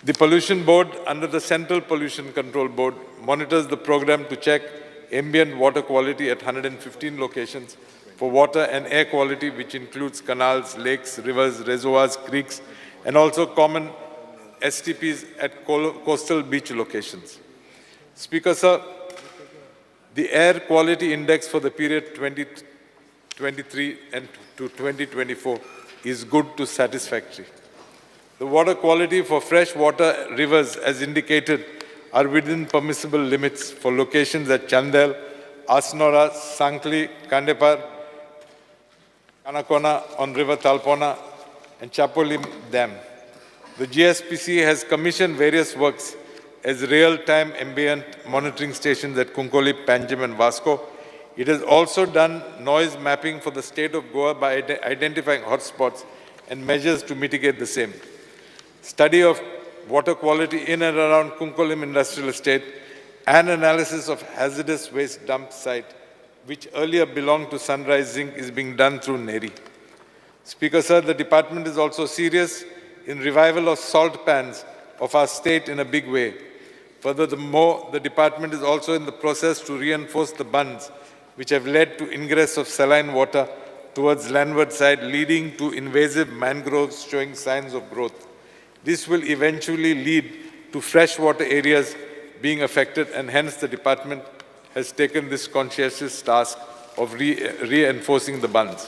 The Pollution Board, under the Central Pollution Control Board, monitors the program to check ambient water quality at 115 locations for water and air quality, which includes canals, lakes, rivers, reservoirs, creeks, and also common STPs at coastal beach locations. Speaker, sir, the Air Quality Index for the period 2023 and to 2024 is good to satisfactory. The water quality for freshwater rivers, as indicated, are within permissible limits for locations at Chandel, Asnora, Sankli, Kandepar, Kanakona on River Talpona, and Chapolim Dam. The GSPC has commissioned various works as real-time ambient monitoring stations at Kunkolip, Panjim, and Vasco. It has also done noise mapping for the state of Goa by identifying hotspots and measures to mitigate the same. Study of water quality in and around Kunkolim Industrial Estate and analysis of hazardous waste dump site, which earlier belonged to Sunrise Zinc, is being done through NERI. Speaker, sir, the department is also serious in revival of salt pans of our state in a big way. Furthermore, the department is also in the process to reinforce the bunds which have led to ingress of saline water towards landward side, leading to invasive mangroves showing signs of growth. This will eventually lead to freshwater areas being affected, and hence the department has taken this conscientious task of reinforcing the bunds.